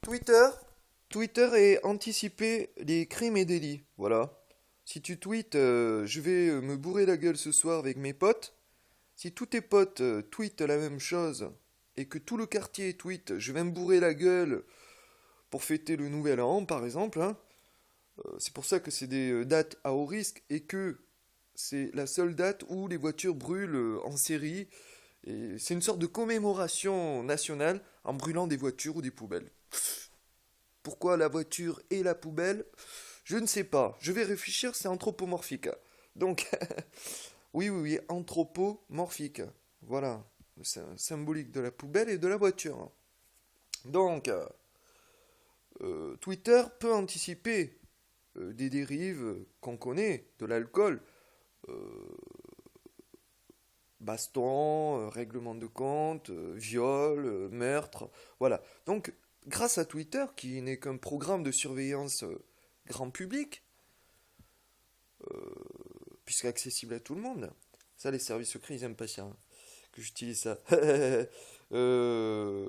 Twitter, Twitter est anticiper les crimes et délits. Voilà. Si tu tweets, je vais me bourrer la gueule ce soir avec mes potes. Si tous tes potes tweetent la même chose et que tout le quartier tweet, je vais me bourrer la gueule pour fêter le nouvel an, par exemple, hein, c'est pour ça que c'est des dates à haut risque et que c'est la seule date où les voitures brûlent en série. Et c'est une sorte de commémoration nationale en brûlant des voitures ou des poubelles. Pourquoi la voiture et la poubelle? Je ne sais pas. Je vais réfléchir, c'est anthropomorphique. Donc, oui, anthropomorphique. Voilà. C'est symbolique de la poubelle et de la voiture. Donc, Twitter peut anticiper des dérives qu'on connaît, de l'alcool, baston, règlement de compte, viol, meurtre, voilà. Donc, grâce à Twitter, qui n'est qu'un programme de surveillance grand public, puisque accessible à tout le monde, ça, les services secrets, ils aiment pas ça, hein, que j'utilise ça. Euh,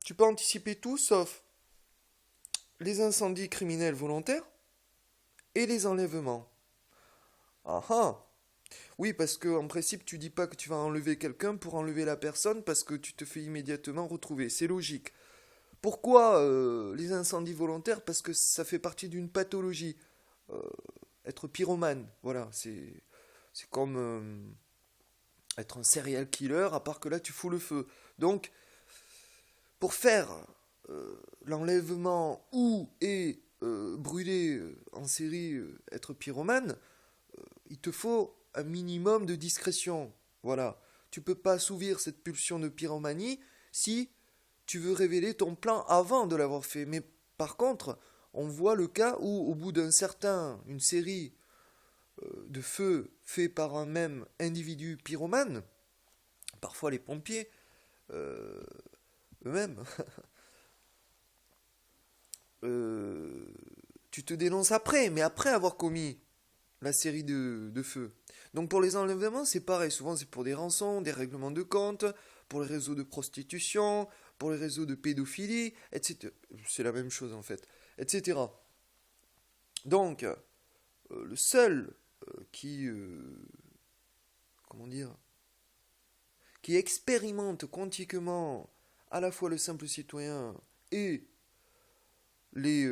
tu peux anticiper tout sauf les incendies criminels volontaires et les enlèvements. Ah ah! Oui, parce que en principe, tu dis pas que tu vas enlever quelqu'un pour enlever la personne parce que tu te fais immédiatement retrouver. C'est logique. Pourquoi les incendies volontaires? Parce que ça fait partie d'une pathologie. Euh, Être pyromane, voilà, c'est comme être un serial killer, à part que là tu fous le feu. Donc, pour faire l'enlèvement ou et brûler en série, être pyromane, il te faut un minimum de discrétion. Voilà. Tu peux pas assouvir cette pulsion de pyromanie si tu veux révéler ton plan avant de l'avoir fait. Mais par contre, on voit le cas où, au bout une série de feux faits par un même individu pyromane, parfois les pompiers euh, eux-mêmes, euh, tu te dénonces après, mais après avoir commis la série de feux. Donc pour les enlèvements, c'est pareil. Souvent, c'est pour des rançons, des règlements de compte, pour les réseaux de prostitution, pour les réseaux de pédophilie, etc. C'est la même chose en fait, etc. Donc, le seul qui, comment dire, qui expérimente quantiquement à la fois le simple citoyen et les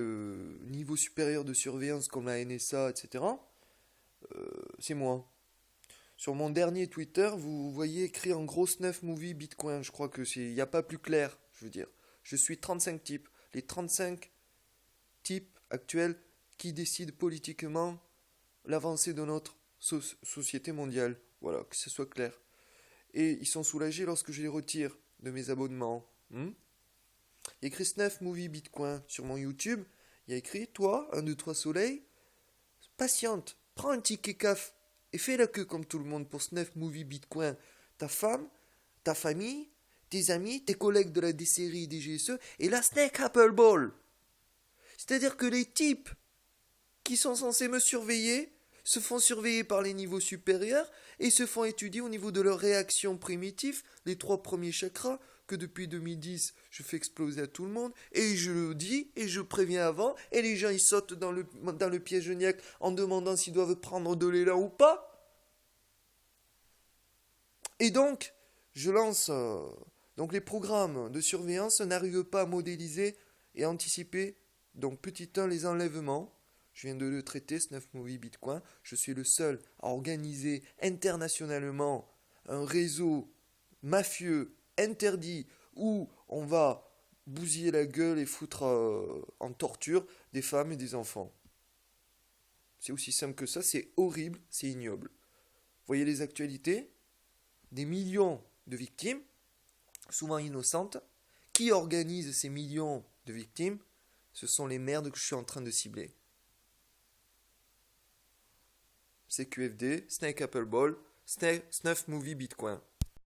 niveaux supérieurs de surveillance comme la NSA, etc., c'est moi. Sur mon dernier Twitter, vous voyez écrit en gros Snuff Movie Bitcoin. Je crois que c'est, il n'y a pas plus clair, je veux dire. Je suis 35 types. Les 35 types actuels qui décident politiquement l'avancée de notre société mondiale. Voilà, que ce soit clair. Et ils sont soulagés lorsque je les retire de mes abonnements. Il y a écrit Snuff Movie Bitcoin sur mon YouTube. Il y a écrit, toi, un, deux, trois soleils, patiente, prends un ticket CAF et fais la queue comme tout le monde pour Snuff Movie Bitcoin. Ta femme, ta famille, tes amis, tes collègues de la DCRI, DGSE et la Snake Apple Ball. C'est-à-dire que les types qui sont censés me surveiller se font surveiller par les niveaux supérieurs et se font étudier au niveau de leurs réactions primitives, les trois premiers chakras que depuis 2010 je fais exploser à tout le monde, et je le dis et je préviens avant, et les gens ils sautent dans le piège niaque en demandant s'ils doivent prendre de l'élan ou pas. Et donc, je lance. Donc les programmes de surveillance n'arrivent pas à modéliser et anticiper, donc petit 1, les enlèvements. Je viens de le traiter, Snuff Movie Bitcoin. Je suis le seul à organiser internationalement un réseau mafieux interdit où on va bousiller la gueule et foutre en torture des femmes et des enfants. C'est aussi simple que ça, c'est horrible, c'est ignoble. Vous voyez les actualités? Des millions de victimes, souvent innocentes. Qui organise ces millions de victimes? Ce sont les merdes que je suis en train de cibler. CQFD, Snake Apple Ball, Snuff Movie Bitcoin.